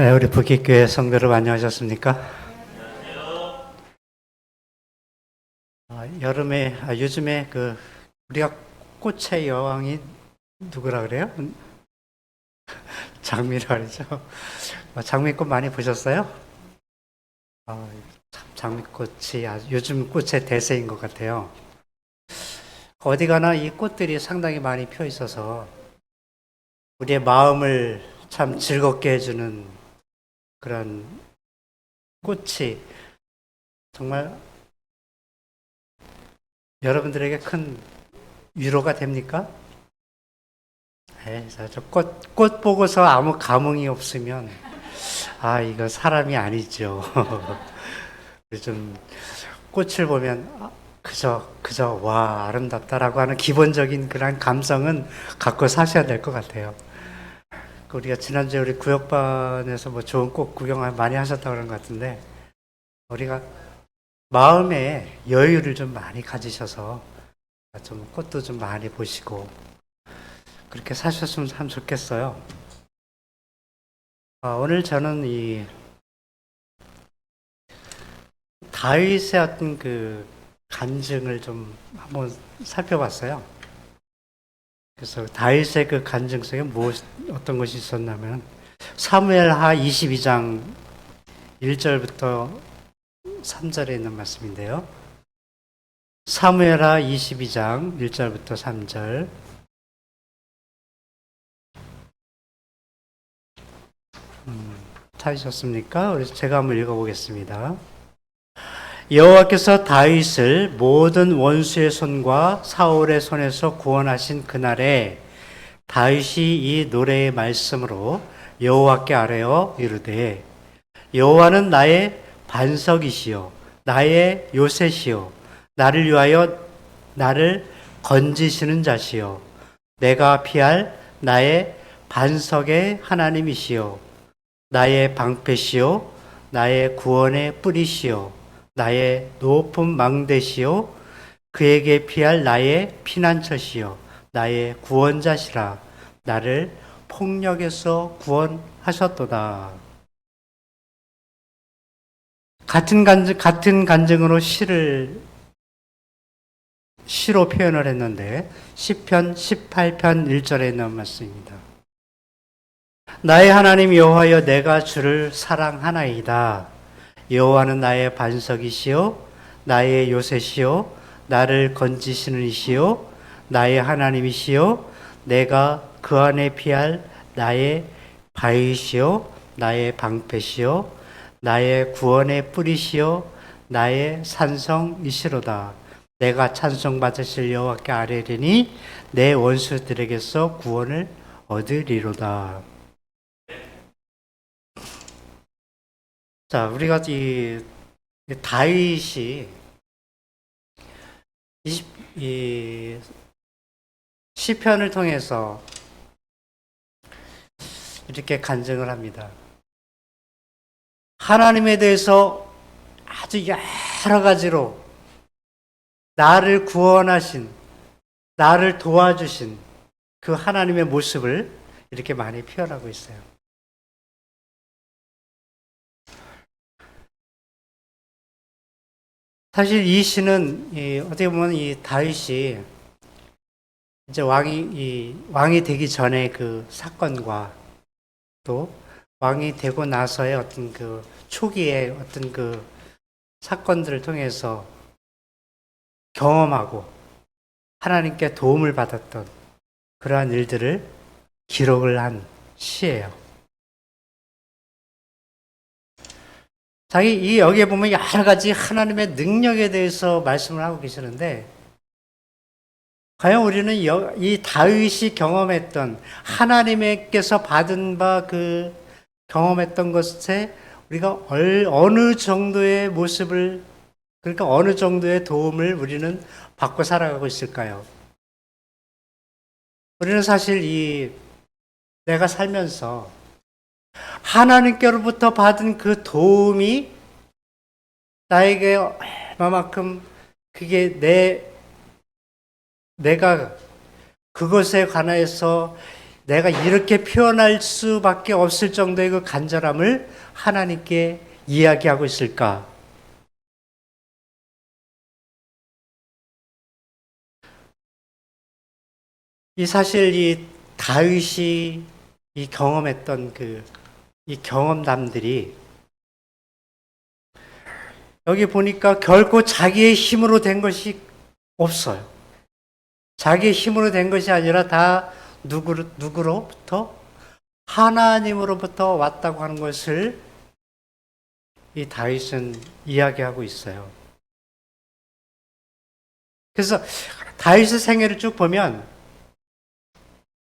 네, 우리 북익교회 성도 여러분 안녕하셨습니까? 요즘에 우리가 꽃의 여왕이 누구라 그래요? 장미라 그러죠. 장미꽃 많이 보셨어요? 참 장미꽃이 요즘 꽃의 대세인 것 같아요. 어디 가나 이 꽃들이 상당히 많이 펴 있어서 우리의 마음을 참 즐겁게 해주는 그런 꽃이 정말 여러분들에게 큰 위로가 됩니까? 네, 꽃 보고서 아무 감흥이 없으면, 이거 사람이 아니죠. 좀, 꽃을 보면, 와, 아름답다라고 하는 기본적인 그런 감성은 갖고 사셔야 될 것 같아요. 우리가 지난주에 우리 구역반에서 뭐 좋은 꽃 구경 많이 하셨다고 그런 것 같은데, 우리가 마음에 여유를 좀 많이 가지셔서, 좀 꽃도 좀 많이 보시고, 그렇게 사셨으면 참 좋겠어요. 오늘 저는 이 다윗의 어떤 그 간증을 좀 한번 살펴봤어요. 그래서 다윗의 그 간증 속에 어떤 것이 있었냐면, 사무엘하 22장 1절부터 3절에 있는 말씀인데요. 사무엘하 22장 1절부터 3절. 찾으셨습니까? 그래서 제가 한번 읽어보겠습니다. 여호와께서 다윗을 모든 원수의 손과 사울의 손에서 구원하신 그날에 다윗이 이 노래의 말씀으로 여호와께 아뢰어 이르되, 여호와는 나의 반석이시요 나의 요새시요 나를 위하여 나를 건지시는 자시요 내가 피할 나의 반석의 하나님이시요 나의 방패시요 나의 구원의 뿌리시요 나의 높은 망대시요 그에게 피할 나의 피난처시요 나의 구원자시라. 나를 폭력에서 구원하셨도다. 같은 간증으로 시로 표현을 했는데 시편 18편 1절에 있는 말씀입니다. 나의 하나님 여호와여, 내가 주를 사랑하나이다. 여호와는 나의 반석이시요 나의 요새시요 나를 건지시는 이시요 나의 하나님이시요 내가 그 안에 피할 나의 바위시요 나의 방패시요 나의 구원의 뿌리시요 나의 산성이시로다. 내가 찬송받으실 여호와께 아뢰리니 내 원수들에게서 구원을 얻으리로다. 자, 우리가 이 다윗이 이 시편을 통해서 이렇게 간증을 합니다. 하나님에 대해서 아주 여러 가지로 나를 구원하신, 나를 도와주신 그 하나님의 모습을 이렇게 많이 표현하고 있어요. 사실 이 시는 어떻게 보면 이 다윗이 이제 왕이 되기 전에 그 사건과 또 왕이 되고 나서의 어떤 그 초기의 어떤 그 사건들을 통해서 경험하고 하나님께 도움을 받았던 그러한 일들을 기록을 한 시예요. 여기에 보면 여러 가지 하나님의 능력에 대해서 말씀을 하고 계시는데, 과연 우리는 이 다윗이 경험했던 하나님께서 받은 바 그 경험했던 것에 우리가 어느 정도의 모습을, 그러니까 어느 정도의 도움을 우리는 받고 살아가고 있을까요? 우리는 사실 내가 살면서 하나님께로부터 받은 그 도움이 나에게 얼마만큼 그게 내가 그것에 관해서 내가 이렇게 표현할 수밖에 없을 정도의 그 간절함을 하나님께 이야기하고 있을까? 이 사실 이 다윗이 이 경험했던 이 경험담들이 여기 보니까 결코 자기의 힘으로 된 것이 없어요. 자기의 힘으로 된 것이 아니라 다 누구로부터? 하나님으로부터 왔다고 하는 것을 이 다윗은 이야기하고 있어요. 그래서 다윗의 생애를 쭉 보면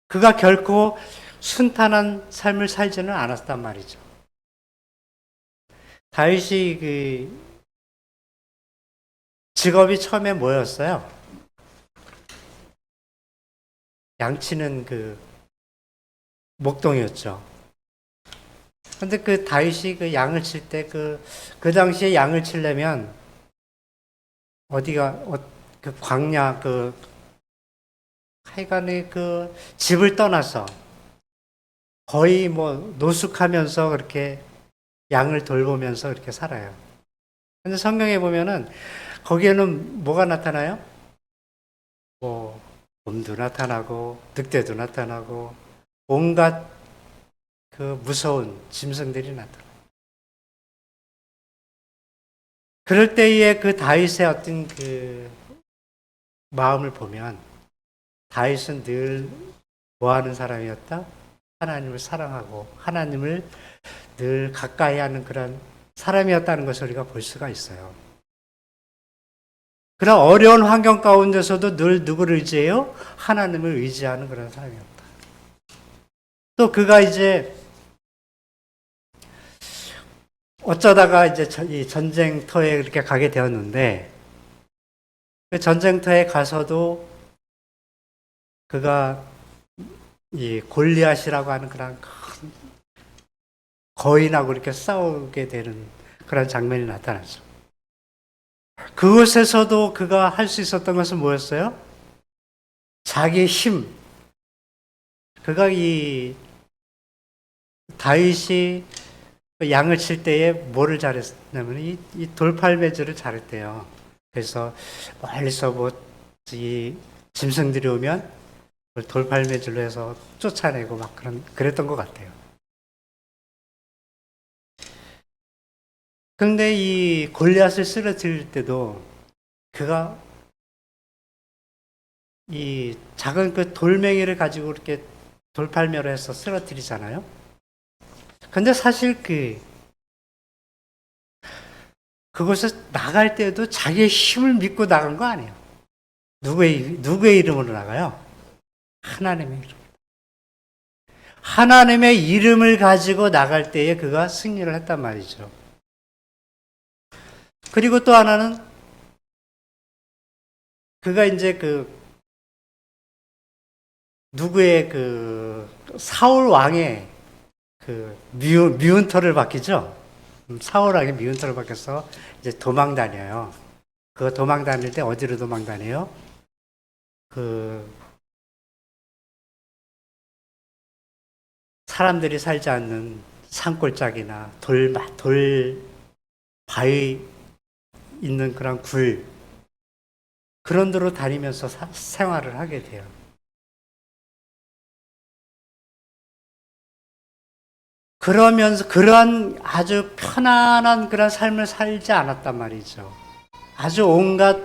그가 결코 순탄한 삶을 살지는 않았단 말이죠. 다윗이 직업이 처음에 뭐였어요? 양치는 목동이었죠. 근데 그 다윗이 그 양을 칠 때 그 당시에 양을 치려면 어디가, 그 광야, 하여간에 집을 떠나서 거의 뭐 노숙하면서 그렇게 양을 돌보면서 그렇게 살아요. 근데 성경에 보면은 거기에는 뭐가 나타나요? 뭐, 곰도 나타나고, 늑대도 나타나고, 온갖 무서운 짐승들이 나타나요. 그럴 때에 그 다윗의 어떤 마음을 보면 다윗은 늘 뭐 하는 사람이었다? 하나님을 사랑하고 하나님을 늘 가까이 하는 그런 사람이었다는 것을 우리가 볼 수가 있어요. 그런 어려운 환경 가운데서도 늘 누구를 의지해요? 하나님을 의지하는 그런 사람이었다. 또 그가 이제 어쩌다가 이제 이 전쟁터에 그렇게 가게 되었는데 그 전쟁터에 가서도 그가 이 골리앗이라고 하는 그런 큰 거인하고 이렇게 싸우게 되는 그런 장면이 나타나죠. 그곳에서도 그가 할 수 있었던 것은 뭐였어요? 자기의 힘. 그가 이 다윗이 양을 칠 때에 뭐를 잘했냐면 이 돌팔매질을 잘했대요. 그래서 멀리서 이 짐승들이 오면 돌팔매질로 해서 쫓아내고 막 그랬던 것 같아요. 그런데 이 골리앗을 쓰러뜨릴 때도 그가 이 작은 그 돌멩이를 가지고 이렇게 돌팔매로 해서 쓰러뜨리잖아요. 근데 사실 그곳에 나갈 때도 자기의 힘을 믿고 나간 거 아니에요. 누구의 이름으로 나가요? 하나님의 이름. 하나님의 이름을 가지고 나갈 때에 그가 승리를 했단 말이죠. 그리고 또 하나는 그가 이제 누구의 사울 왕의 미운 털을 박히죠? 사울 왕의 미운 털을 박혀서 이제 도망 다녀요. 그 도망 다닐 때 어디로 도망 다녀요? 사람들이 살지 않는 산골짜기나 바위 있는 그런 그런 데로 다니면서 생활을 하게 돼요. 그러면서 그런 아주 편안한 그런 삶을 살지 않았단 말이죠. 아주 온갖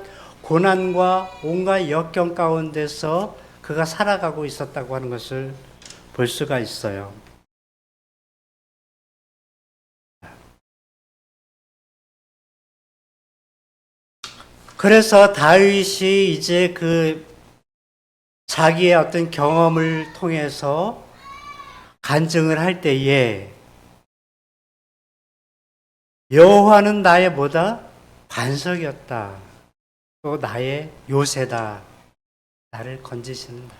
고난과 온갖 역경 가운데서 그가 살아가고 있었다고 하는 것을 볼 수가 있어요. 그래서 다윗이 이제 자기의 어떤 경험을 통해서 간증을 할 때에 여호와는 나의 뭐다? 반석이었다. 또 나의 요새다. 나를 건지신다.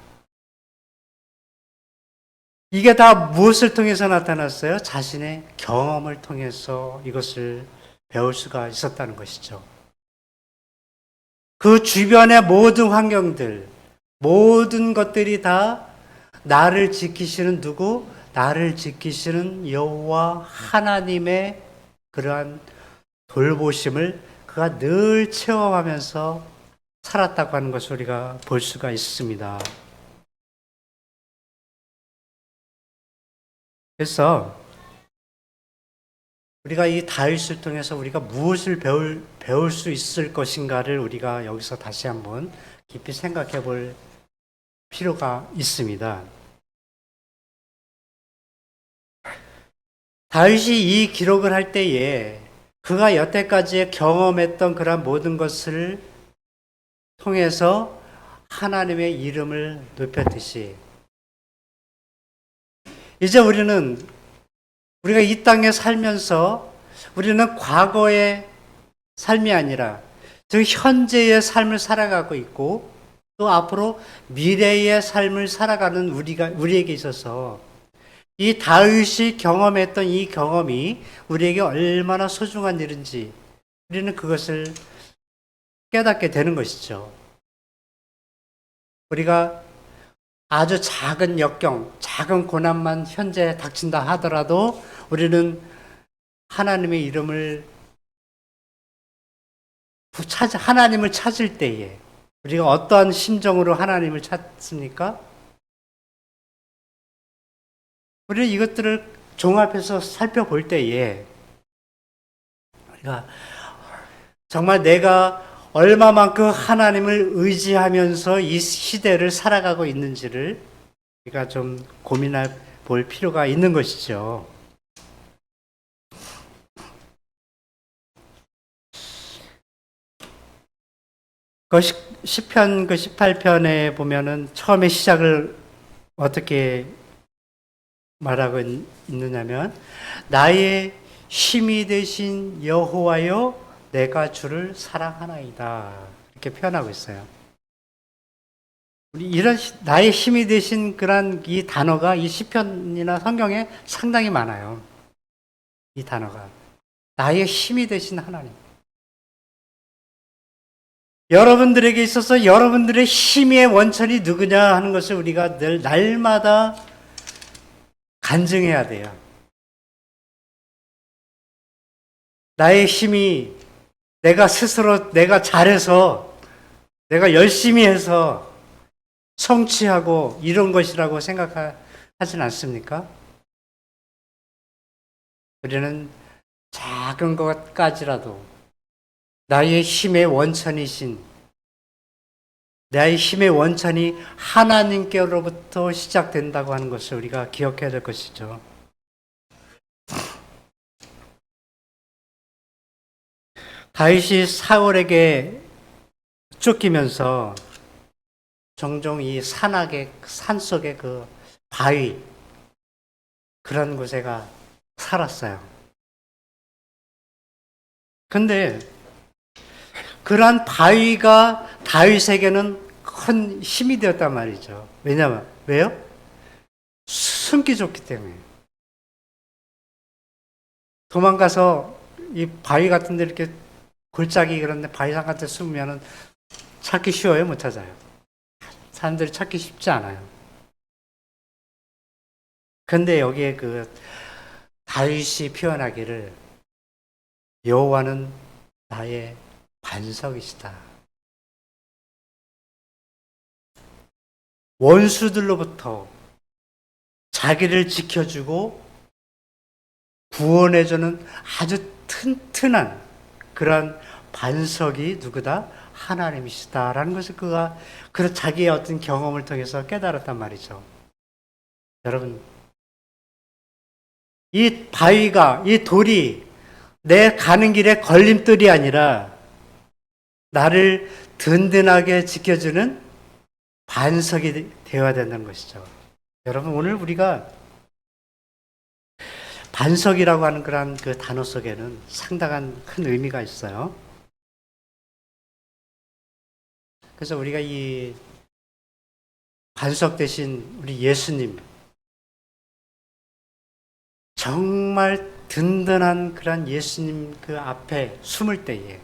이게 다 무엇을 통해서 나타났어요? 자신의 경험을 통해서 이것을 배울 수가 있었다는 것이죠. 그 주변의 모든 환경들, 모든 것들이 다 나를 지키시는 누구? 나를 지키시는 여호와 하나님의 그러한 돌보심을 그가 늘 체험하면서 살았다고 하는 것을 우리가 볼 수가 있습니다. 그래서 우리가 이 다윗을 통해서 우리가 무엇을 배울 수 있을 것인가를 우리가 여기서 다시 한번 깊이 생각해 볼 필요가 있습니다. 다윗이 이 기록을 할 때에 그가 여태까지 경험했던 그런 모든 것을 통해서 하나님의 이름을 높였듯이 이제 우리가 이 땅에 살면서 우리는 과거의 삶이 아니라 즉 현재의 삶을 살아가고 있고 또 앞으로 미래의 삶을 살아가는 우리에게 있어서 이 다윗이 경험했던 이 경험이 우리에게 얼마나 소중한 일인지 우리는 그것을 깨닫게 되는 것이죠. 우리가 아주 작은 역경, 작은 고난만 현재 닥친다 하더라도 우리는 하나님의 이름을 하나님을 찾을 때에 우리가 어떠한 심정으로 하나님을 찾습니까? 우리는 이것들을 종합해서 살펴볼 때에 우리가 정말 내가 얼마만큼 하나님을 의지하면서 이 시대를 살아가고 있는지를 우리가 좀 고민해 볼 필요가 있는 것이죠. 시편 18편에 보면은 처음에 시작을 어떻게 말하고 있느냐면 나의 힘이 되신 여호와여 내가 주를 사랑하나이다 이렇게 표현하고 있어요. 우리 이런 나의 힘이 되신 그런 이 단어가 이 시편이나 성경에 상당히 많아요. 이 단어가 나의 힘이 되신 하나님. 여러분들에게 있어서 여러분들의 힘의 원천이 누구냐 하는 것을 우리가 늘 날마다 간증해야 돼요. 나의 힘이 내가 스스로 내가 잘해서 내가 열심히 해서 성취하고 이런 것이라고 생각하진 않습니까? 우리는 작은 것까지라도 나의 힘의 원천이신 나의 힘의 원천이 하나님께로부터 시작된다고 하는 것을 우리가 기억해야 될 것이죠. 다윗이 사울에게 쫓기면서 종종 이 산속의 그 바위 그런 곳에가 살았어요. 근데 그러한 바위가 다윗에게는 큰 힘이 되었단 말이죠. 왜요? 숨기 좋기 때문에. 도망가서 이 바위 같은 데 이렇게 골짜기 그런데 바위산 같은 데 숨으면은 찾기 쉬워요? 못 찾아요? 사람들이 찾기 쉽지 않아요. 근데 여기에 그 다윗이 표현하기를 여호와는 나의 반석이시다. 원수들로부터 자기를 지켜주고 구원해주는 아주 튼튼한 그런 반석이 누구다? 하나님이시다라는 것을 그가 그런 자기의 어떤 경험을 통해서 깨달았단 말이죠. 여러분, 이 바위가, 이 돌이 내 가는 길에 걸림돌이 아니라 나를 든든하게 지켜주는 반석이 되어야 된다는 것이죠. 여러분, 오늘 우리가 반석이라고 하는 그런 그 단어 속에는 상당한 큰 의미가 있어요. 그래서 우리가 이 반석 대신 우리 예수님, 정말 든든한 그런 예수님 그 앞에 숨을 때에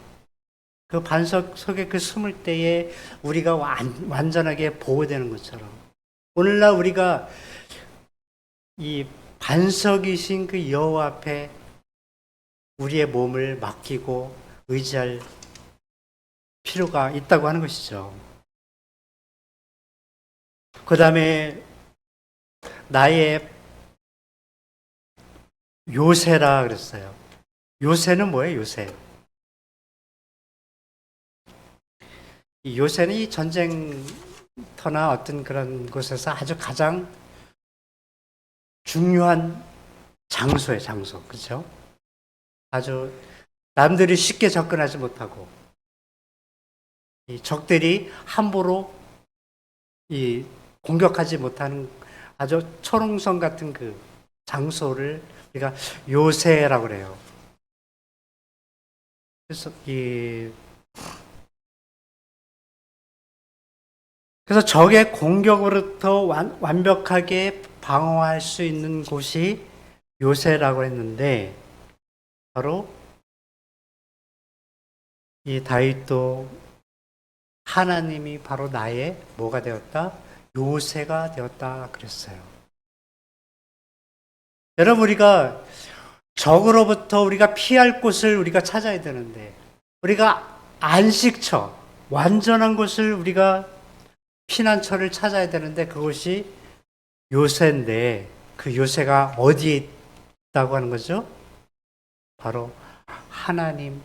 그 반석 속에 그 숨을 때에 우리가 완전하게 보호되는 것처럼 오늘날 우리가 이 반석이신 그 여호와 앞에 우리의 몸을 맡기고 의지할 필요가 있다고 하는 것이죠. 그 다음에 나의 요새라 그랬어요. 요새는 뭐예요, 요새? 이 요새는 이 전쟁터나 어떤 그런 곳에서 아주 가장 중요한 장소예요, 장소. 그렇죠? 아주 남들이 쉽게 접근하지 못하고 이 적들이 함부로 이 공격하지 못하는 아주 초롱성 같은 그 장소를 우리가 요새라고 그래요. 그래서 적의 공격으로부터 완벽하게 방어할 수 있는 곳이 요새라고 했는데, 바로 이 다윗도 하나님이 바로 나의 뭐가 되었다? 요새가 되었다 그랬어요. 여러분, 우리가 적으로부터 우리가 피할 곳을 우리가 찾아야 되는데, 우리가 안식처, 완전한 곳을 우리가 피난처를 찾아야 되는데, 그것이 요새인데, 그 요새가 어디에 있다고 하는 거죠? 바로 하나님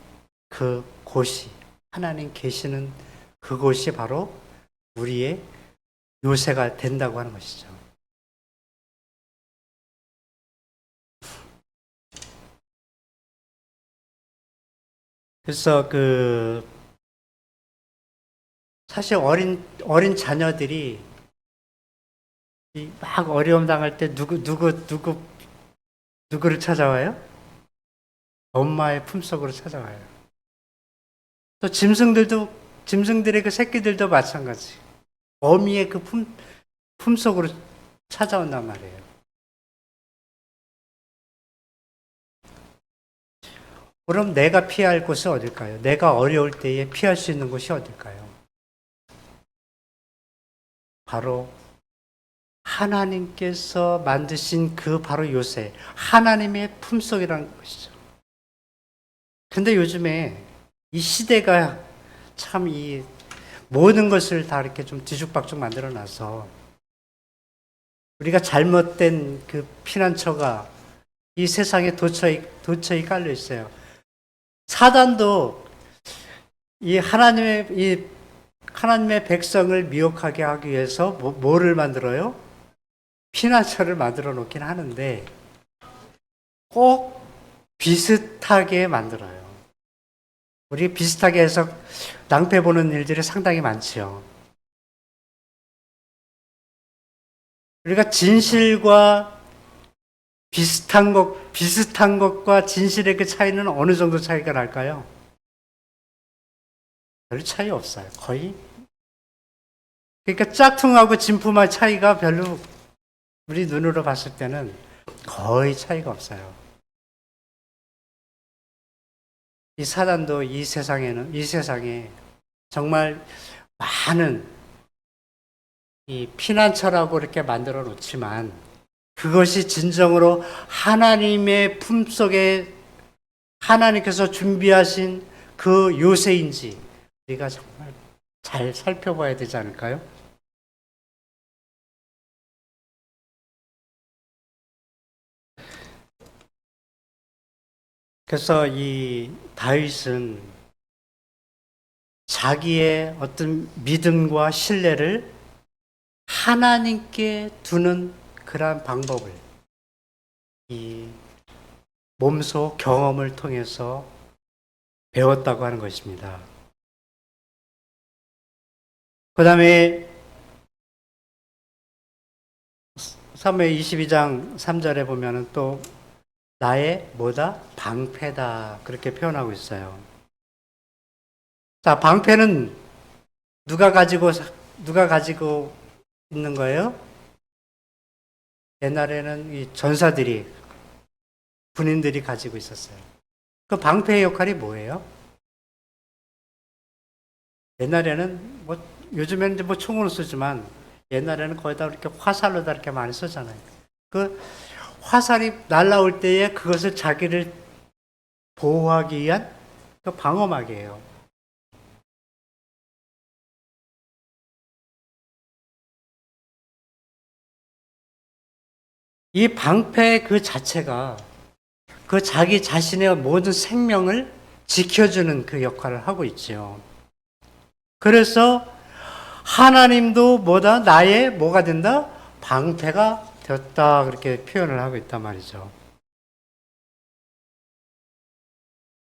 그 곳이, 하나님 계시는 그곳이 바로 우리의 요새가 된다고 하는 것이죠. 그래서 사실 어린 자녀들이 막 어려움 당할 때 누구를 찾아와요? 엄마의 품속으로 찾아와요. 또 짐승들의 그 새끼들도 마찬가지. 어미의 그 품속으로 찾아온단 말이에요. 그럼 내가 피할 곳은 어딜까요? 내가 어려울 때에 피할 수 있는 곳이 어딜까요? 바로 하나님께서 만드신 그 바로 요새, 하나님의 품속이라는 것이죠. 근데 요즘에 이 시대가 참 이 모든 것을 다 이렇게 좀 뒤죽박죽 만들어 놔서 우리가 잘못된 그 피난처가 이 세상에 도처에 깔려 있어요. 사단도 이 하나님의 백성을 미혹하게 하기 위해서 뭐를 만들어요? 피난처를 만들어 놓긴 하는데 꼭 비슷하게 만들어요. 우리 비슷하게 해서 낭패 보는 일들이 상당히 많지요. 우리가 진실과 비슷한 것과 진실의 그 차이는 어느 정도 차이가 날까요? 별 차이 없어요. 거의. 그러니까 짝퉁하고 진품의 차이가 별로 우리 눈으로 봤을 때는 거의 차이가 없어요. 이 사단도 이 세상에 정말 많은 이 피난처라고 이렇게 만들어 놓지만 그것이 진정으로 하나님의 품속에 하나님께서 준비하신 그 요새인지 우리가 정말 잘 살펴봐야 되지 않을까요? 그래서 이 다윗은 자기의 어떤 믿음과 신뢰를 하나님께 두는 그러한 방법을 이 몸소 경험을 통해서 배웠다고 하는 것입니다. 그 다음에 사무엘 22장 3절에 보면은 또 나의 뭐다? 방패다. 그렇게 표현하고 있어요. 자, 방패는 누가 가지고 있는 거예요? 옛날에는 이 전사들이, 군인들이 가지고 있었어요. 그 방패의 역할이 뭐예요? 옛날에는 요즘에는 이제 총으로 쓰지만 옛날에는 거기다 이렇게 화살로다 이렇게 많이 쓰잖아요. 그 화살이 날라올 때에 그것을 자기를 보호하기 위한 그 방어막이에요. 이 방패 그 자체가 그 자기 자신의 모든 생명을 지켜주는 그 역할을 하고 있죠. 그래서 하나님도 뭐다? 나의 뭐가 된다? 방패가 되었다. 그렇게 표현을 하고 있단 말이죠.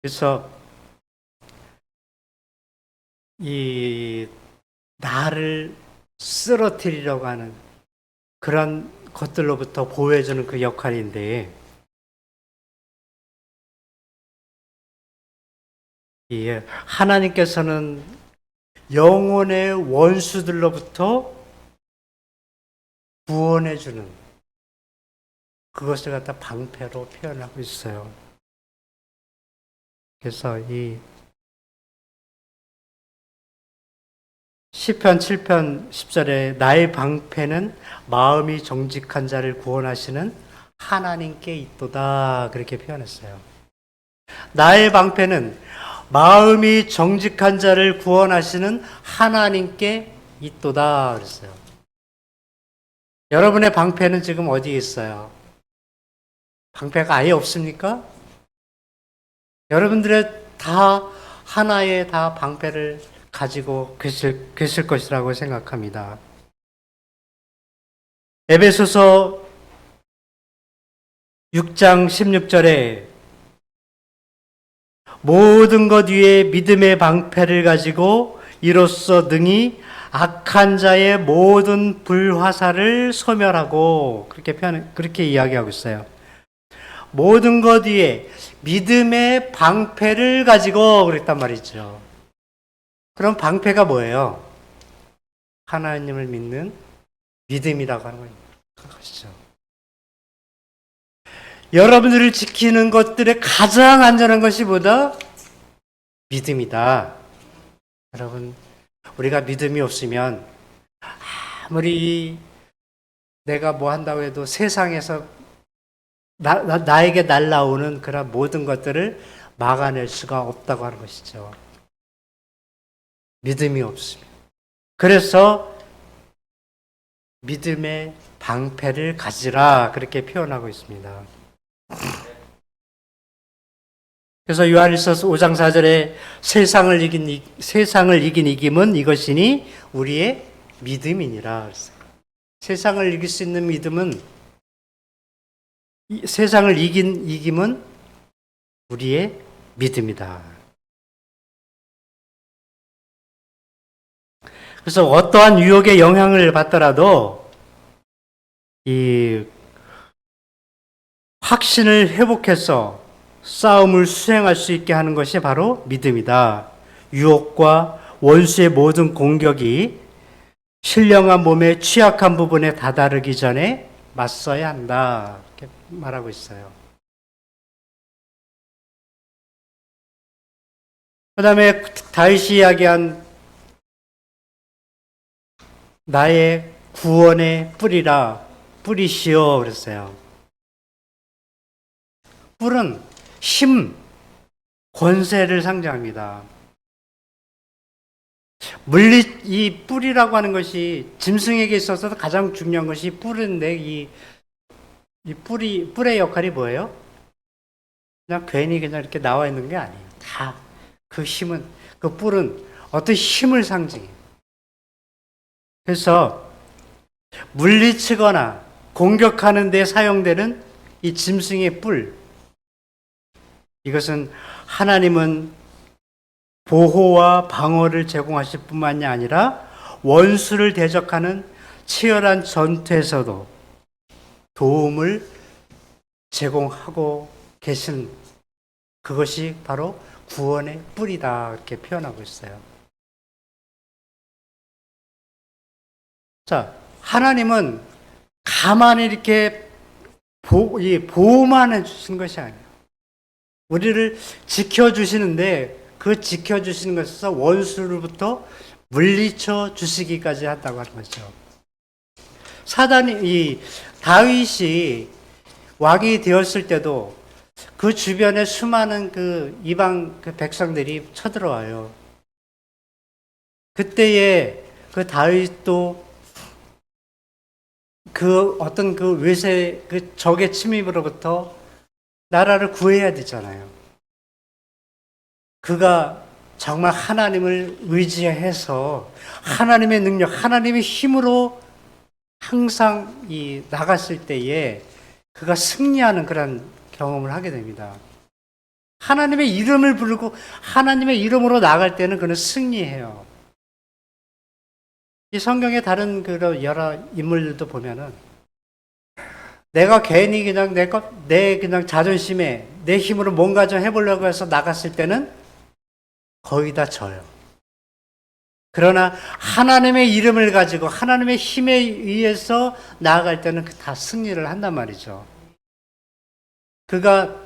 그래서 이 나를 쓰러뜨리려고 하는 그런 것들로부터 보호해주는 그 역할인데, 예, 하나님께서는 영혼의 원수들로부터 구원해주는 그것을 갖다 방패로 표현하고 있어요. 그래서 이 시편 7편 10절에 나의 방패는 마음이 정직한 자를 구원하시는 하나님께 있도다 그렇게 표현했어요. 나의 방패는 마음이 정직한 자를 구원하시는 하나님께 있도다 그랬어요. 여러분의 방패는 지금 어디에 있어요? 방패가 아예 없습니까? 여러분들의 다 하나의 다 방패를 가지고 계실 것이라고 생각합니다. 에베소서 6장 16절에 모든 것 위에 믿음의 방패를 가지고 이로써 능히 악한 자의 모든 불화살을 소멸하고 그렇게 이야기하고 있어요. 모든 것 위에 믿음의 방패를 가지고 그랬단 말이죠. 그럼 방패가 뭐예요? 하나님을 믿는 믿음이라고 하는 것이죠. 여러분들을 지키는 것들의 가장 안전한 것이 뭐다? 믿음이다. 여러분, 우리가 믿음이 없으면 아무리 내가 뭐 한다고 해도 세상에서 나에게 날라오는 그런 모든 것들을 막아낼 수가 없다고 하는 것이죠. 믿음이 없으면. 그래서 믿음의 방패를 가지라 그렇게 표현하고 있습니다. 그래서 요한일서 5장 4절에 세상을 이긴 이김은 이것이니 우리의 믿음이니라 그랬어요. 세상을 이길 수 있는 믿음은 세상을 이긴 이김은 우리의 믿음이다. 그래서 어떠한 유혹의 영향을 받더라도 이 확신을 회복해서 싸움을 수행할 수 있게 하는 것이 바로 믿음이다. 유혹과 원수의 모든 공격이 신령한 몸의 취약한 부분에 다다르기 전에 맞서야 한다. 이렇게 말하고 있어요. 그 다음에 다윗이 이야기한 나의 구원의 뿌리라, 뿌리시오 그랬어요. 뿔은 힘, 권세를 상징합니다. 이 뿔이라고 하는 것이 짐승에게 있어서 가장 중요한 것이 뿔인데 이 뿔의 역할이 뭐예요? 그냥 괜히 그냥 이렇게 나와 있는 게 아니에요. 다 그 힘은, 그 뿔은 어떤 힘을 상징해요. 그래서 물리치거나 공격하는 데 사용되는 이 짐승의 뿔, 이것은 하나님은 보호와 방어를 제공하실 뿐만이 아니라 원수를 대적하는 치열한 전투에서도 도움을 제공하고 계신 그것이 바로 구원의 뿌리다 이렇게 표현하고 있어요. 자, 하나님은 가만히 이렇게 보호만 해주신 것이 아니에요. 우리를 지켜주시는데 그 지켜주시는 것에서 원수로부터 물리쳐 주시기까지 한다고 하는 거죠. 이 다윗이 왕이 되었을 때도 그 주변에 수많은 그 이방 그 백성들이 쳐들어와요. 그때에 그 다윗도 그 어떤 그 외세 그 적의 침입으로부터 나라를 구해야 되잖아요. 그가 정말 하나님을 의지해서 하나님의 능력, 하나님의 힘으로 항상 이 나갔을 때에 그가 승리하는 그런 경험을 하게 됩니다. 하나님의 이름을 부르고 하나님의 이름으로 나갈 때는 그는 승리해요. 이 성경의 다른 그런 여러 인물들도 보면은 내가 괜히 그냥 내 그냥 자존심에 내 힘으로 뭔가 좀 해보려고 해서 나갔을 때는 거의 다 져요. 그러나 하나님의 이름을 가지고 하나님의 힘에 의해서 나아갈 때는 다 승리를 한단 말이죠. 그가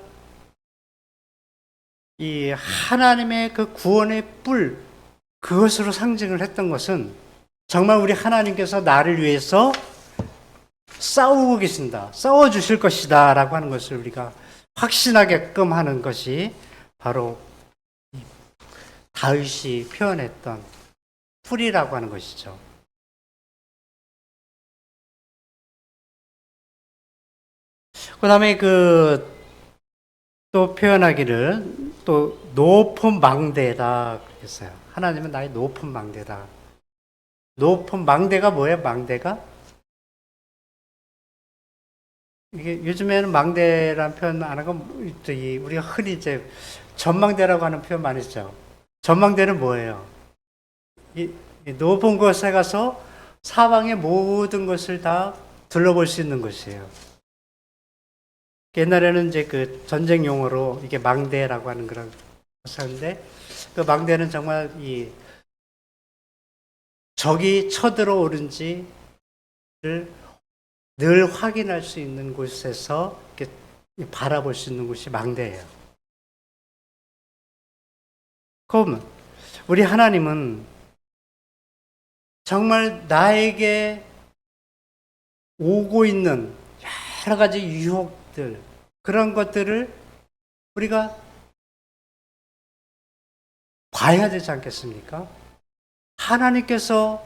이 하나님의 그 구원의 뿔, 그것으로 상징을 했던 것은 정말 우리 하나님께서 나를 위해서 싸우고 계신다, 싸워주실 것이다 라고 하는 것을 우리가 확신하게끔 하는 것이 바로 다윗이 표현했던 뿔이라고 하는 것이죠. 그 다음에 또 표현하기를 또 높은 망대다 그랬어요. 하나님은 나의 높은 망대다. 높은 망대가 뭐예요? 망대가? 이게 요즘에는 망대라는 표현 안 하고 우리가 흔히 이제 전망대라고 하는 표현 많이 쓰죠. 전망대는 뭐예요? 이 높은 곳에 가서 사방의 모든 것을 다 둘러볼 수 있는 것이에요. 옛날에는 이제 그 전쟁 용어로 이게 망대라고 하는 그런 것인데, 그 망대는 정말 이 적이 쳐들어오는지를 늘 확인할 수 있는 곳에서 이렇게 바라볼 수 있는 곳이 망대예요. 그럼 우리 하나님은 정말 나에게 오고 있는 여러 가지 유혹들, 그런 것들을 우리가 봐야 되지 않겠습니까? 하나님께서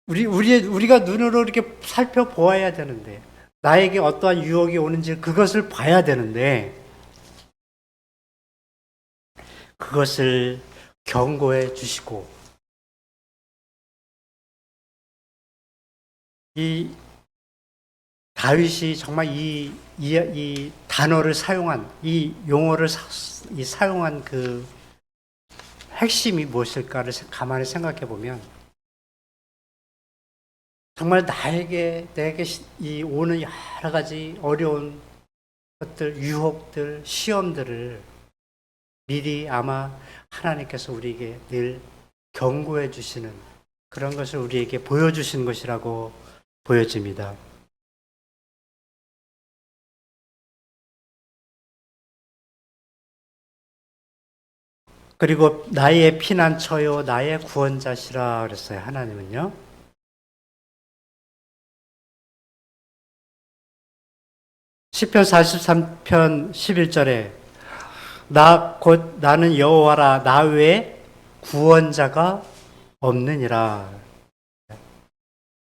우리가 눈으로 이렇게 살펴보아야 되는데, 나에게 어떠한 유혹이 오는지 그것을 봐야 되는데, 그것을 경고해 주시고, 이 다윗이 정말 이 단어를 사용한, 이 용어를 사용한 그 핵심이 무엇일까를 가만히 생각해 보면, 정말 내게 이 오는 여러 가지 어려운 것들, 유혹들, 시험들을 미리 아마 하나님께서 우리에게 늘 경고해 주시는 그런 것을 우리에게 보여주신 것이라고 보여집니다. 그리고 나의 피난처요, 나의 구원자시라 그랬어요. 하나님은요. 시편 43편 11절에 나는 여호와라, 나 외에 구원자가 없느니라.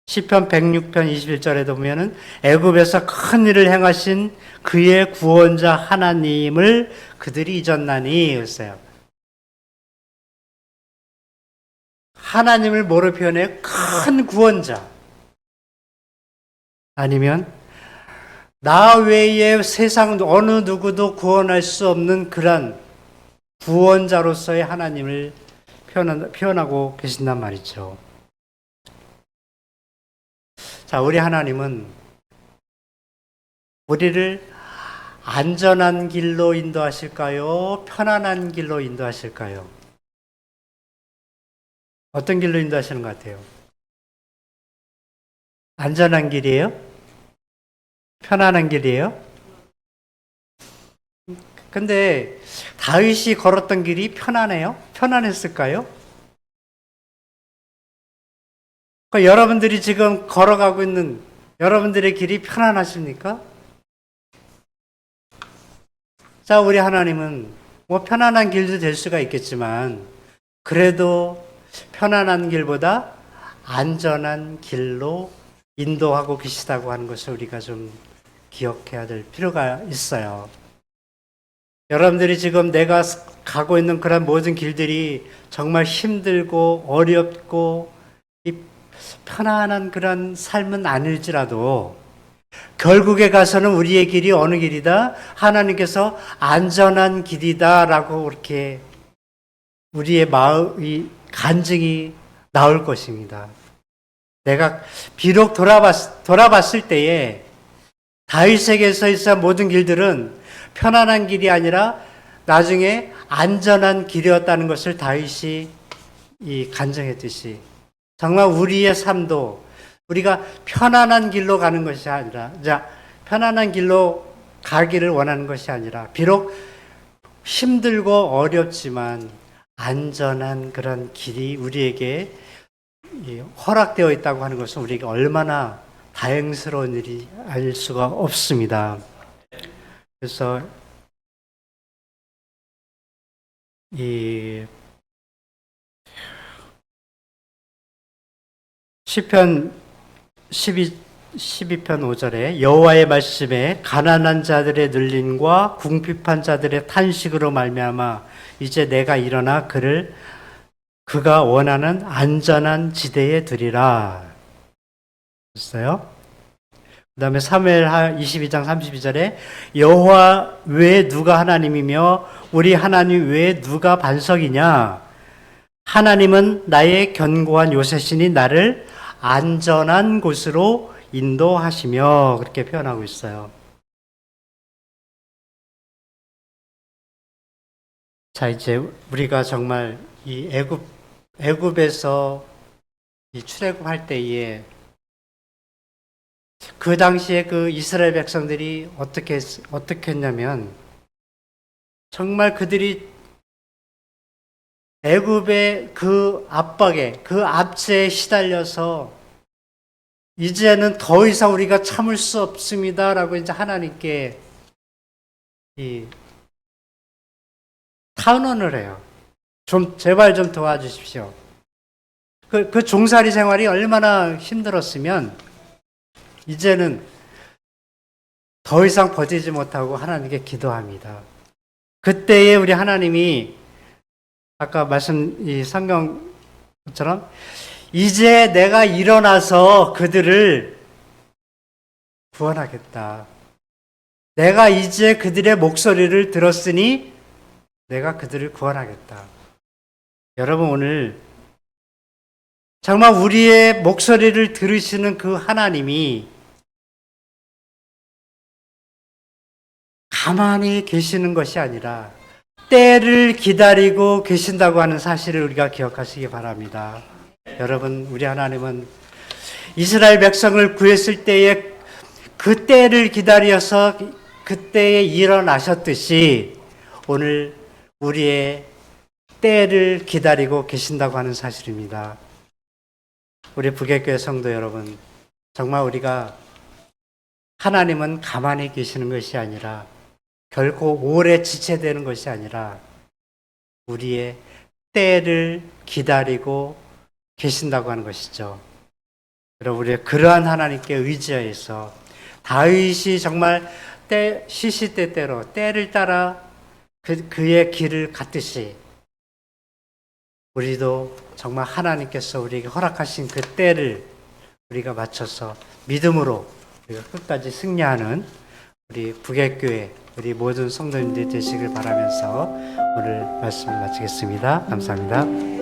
시편 106편 21절에도 보면은 애굽에서 큰 일을 행하신 그의 구원자 하나님을 그들이 잊었나니 그랬어요. 하나님을 뭐로 표현해요? 큰 구원자. 아니면 나 외에 세상 어느 누구도 구원할 수 없는 그런 구원자로서의 하나님을 표현하고 계신단 말이죠. 자, 우리 하나님은 우리를 안전한 길로 인도하실까요? 편안한 길로 인도하실까요? 어떤 길로 인도하시는 것 같아요? 안전한 길이에요? 편안한 길이에요? 근데 다윗이 걸었던 길이 편안해요? 편안했을까요? 여러분들이 지금 걸어가고 있는 여러분들의 길이 편안하십니까? 자, 우리 하나님은 뭐 편안한 길도 될 수가 있겠지만 그래도 편안한 길보다 안전한 길로 인도하고 계시다고 하는 것을 우리가 좀 기억해야 될 필요가 있어요. 여러분들이 지금 내가 가고 있는 그런 모든 길들이 정말 힘들고 어렵고 이 편안한 그런 삶은 아닐지라도 결국에 가서는 우리의 길이 어느 길이다? 하나님께서 안전한 길이다라고 이렇게 우리의 마음이 간증이 나올 것입니다. 내가 비록 돌아봤을 때에 다윗에게서 있어 모든 길들은 편안한 길이 아니라 나중에 안전한 길이었다는 것을 다윗이 간증했듯이 정말 우리의 삶도 우리가 편안한 길로 가는 것이 아니라 편안한 길로 가기를 원하는 것이 아니라 비록 힘들고 어렵지만 안전한 그런 길이 우리에게 허락되어 있다고 하는 것은 우리에게 얼마나 다행스러운 일이 알 수가 없습니다. 그래서 이 시편 12편 5절에 여호와의 말씀에 가난한 자들의 늘림과 궁핍한 자들의 탄식으로 말미암아 이제 내가 일어나 그가 원하는 안전한 지대에 두리라 했어요. 그 다음에 사무엘 22장 32절에 여호와 외에 누가 하나님이며 우리 하나님 외에 누가 반석이냐? 하나님은 나의 견고한 요새시니 나를 안전한 곳으로 인도하시며 그렇게 표현하고 있어요. 자, 이제 우리가 정말 이 애굽에서 이 출애굽할 때에 그 당시에 그 이스라엘 백성들이 어떻게 했냐면 정말 그들이 애굽의 그 압박에 그 압제에 시달려서 이제는 더 이상 우리가 참을 수 없습니다라고 이제 하나님께 탄원을 해요. 제발 좀 도와주십시오. 그 종살이 생활이 얼마나 힘들었으면 이제는 더 이상 버티지 못하고 하나님께 기도합니다. 그때에 우리 하나님이 아까 이 성경처럼 이제 내가 일어나서 그들을 구원하겠다. 내가 이제 그들의 목소리를 들었으니 내가 그들을 구원하겠다. 여러분 오늘 정말 우리의 목소리를 들으시는 그 하나님이 가만히 계시는 것이 아니라 때를 기다리고 계신다고 하는 사실을 우리가 기억하시기 바랍니다. 여러분, 우리 하나님은 이스라엘 백성을 구했을 때에 그 때를 기다려서 그때에 일어나셨듯이 오늘 우리의 때를 기다리고 계신다고 하는 사실입니다. 우리 북외교회 성도 여러분, 정말 우리가 하나님은 가만히 계시는 것이 아니라 결코 오래 지체되는 것이 아니라 우리의 때를 기다리고 계신다고 하는 것이죠. 여러분, 우리가 그러한 하나님께 의지하여서 다윗이 정말 시시때때로 때를 따라 그의 길을 갔듯이 우리도 정말 하나님께서 우리에게 허락하신 그 때를 우리가 맞춰서 믿음으로 우리가 끝까지 승리하는 우리 북외교회 우리 모든 성도님들이 되시길 바라면서 오늘 말씀을 마치겠습니다. 감사합니다.